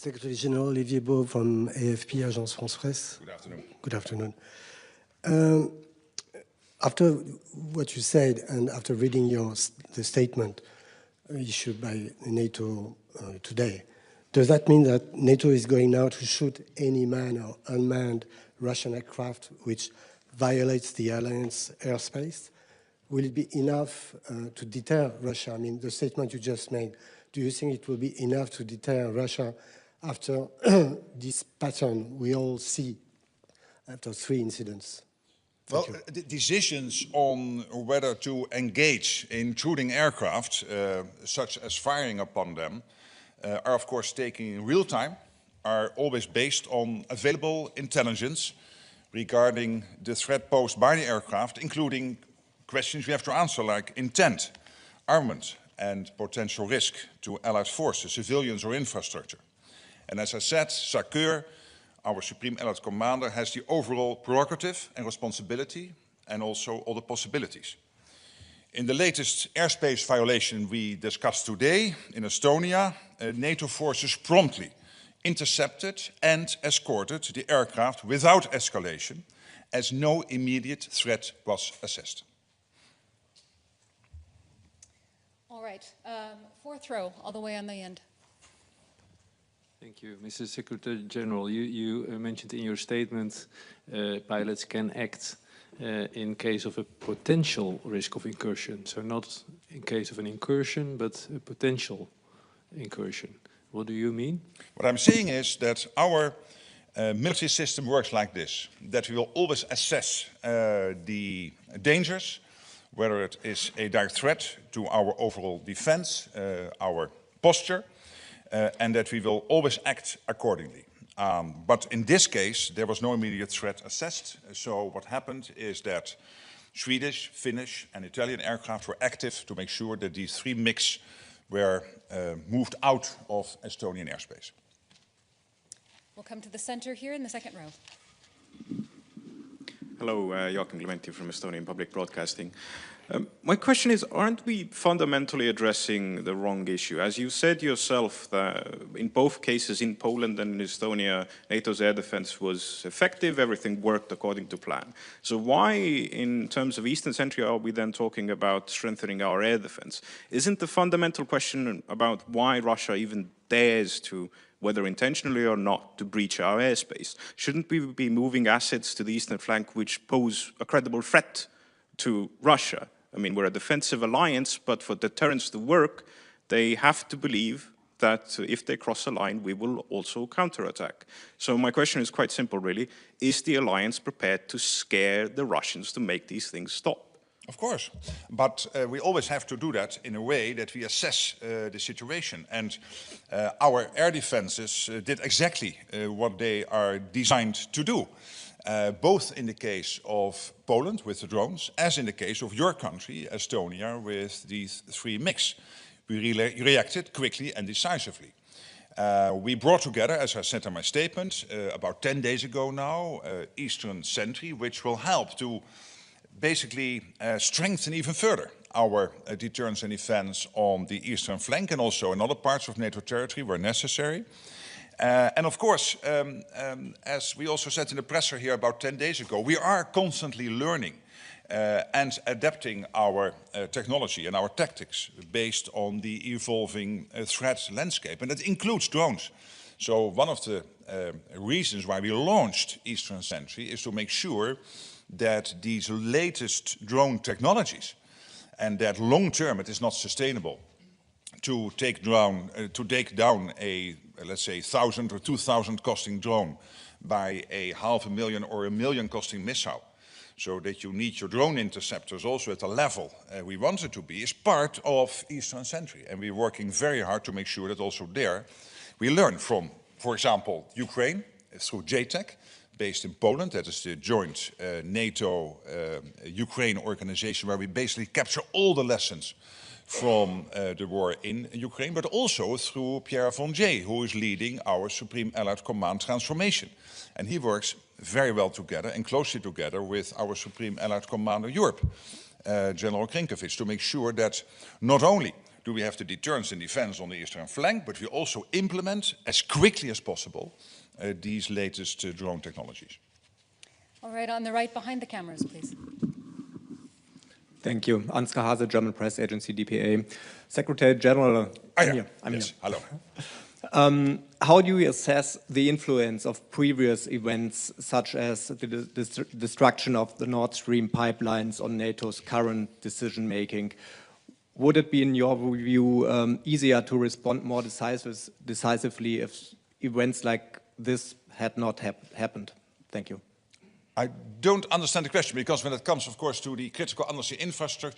Secretary General Olivier Beau from AFP, Agence France Presse. Good afternoon. Good afternoon. After what you said and after reading the statement issued by NATO today, does that mean that NATO is going now to shoot any manned or unmanned Russian aircraft which violates the alliance airspace? Will it be enough to deter Russia? I mean, the statement you just made, do you think it will be enough to deter Russia after this pattern we all see after 3 incidents? Well, the decisions on whether to engage in intruding aircraft, such as firing upon them, are of course taken in real time, are always based on available intelligence regarding the threat posed by the aircraft, including questions we have to answer like intent, armament, and potential risk to Allied forces, civilians or infrastructure. And as I said, SACEUR, our Supreme Allied Commander, has the overall prerogative and responsibility and also all the possibilities. In the latest airspace violation we discussed today in Estonia, NATO forces promptly intercepted and escorted the aircraft without escalation, as no immediate threat was assessed. All right, 4th row, all the way on the end. Thank you. Mr. Secretary General, you mentioned in your statement pilots can act in case of a potential risk of incursion. So not in case of an incursion, but a potential incursion. What do you mean? What I'm saying is that our military system works like this, that we will always assess the dangers, whether it is a direct threat to our overall defense, our posture, and that we will always act accordingly. But in this case, there was no immediate threat assessed. So what happened is that Swedish, Finnish, and Italian aircraft were active to make sure that these 3 MiGs were moved out of Estonian airspace. We'll come to the center here in the 2nd row. Hello, Joachim Clementi from Estonian Public Broadcasting. My question is, aren't we fundamentally addressing the wrong issue? As you said yourself, in both cases, in Poland and in Estonia, NATO's air defense was effective, everything worked according to plan. So why, in terms of Eastern Century, are we then talking about strengthening our air defense? Isn't the fundamental question about why Russia even dares to, whether intentionally or not, to breach our airspace? Shouldn't we be moving assets to the eastern flank which pose a credible threat to Russia? I mean, we're a defensive alliance, but for deterrence to work, they have to believe that if they cross a line, we will also counterattack. So my question is quite simple, really. Is the alliance prepared to scare the Russians to make these things stop? Of course, but we always have to do that in a way that we assess the situation. And our air defenses did exactly what they are designed to do. Both in the case of Poland with the drones, as in the case of your country, Estonia, with these 3 MiGs. We reacted quickly and decisively. We brought together, as I said in my statement, about 10 days ago now, Eastern Sentry, which will help to basically strengthen even further our deterrence and defense on the eastern flank and also in other parts of NATO territory where necessary. And of course, as we also said in the presser here about 10 days ago, we are constantly learning and adapting our technology and our tactics based on the evolving threat landscape. And that includes drones. So one of the reasons why we launched Eastern Sentry is to make sure that these latest drone technologies and that long term it is not sustainable to take down a, let's say, 1,000 or 2,000 costing drone by a 500,000 or 1 million costing missile, so that you need your drone interceptors also at the level we want it to be, is part of Eastern Sentry. And we're working very hard to make sure that also there we learn from, for example, Ukraine through JTAC, based in Poland. That is the joint NATO-Ukraine organization where we basically capture all the lessons from the war in Ukraine, but also through Pierre von Jay, who is leading our Supreme Allied Command transformation. And he works very well together and closely together with our Supreme Allied Commander Europe, General Krinkovic, to make sure that not only do we have the deterrence and defense on the eastern flank, but we also implement as quickly as possible these latest drone technologies. All right, on the right behind the cameras, please. Thank you. Ansgar Hase, German press agency, DPA. Secretary General, I'm here. Hello. How do you assess the influence of previous events, such as the destruction of the Nord Stream pipelines, on NATO's current decision-making? Would it be, in your view, easier to respond more decisively if events like this had not happened? Thank you. I don't understand the question, because when it comes, of course, to the critical undersea infrastructure,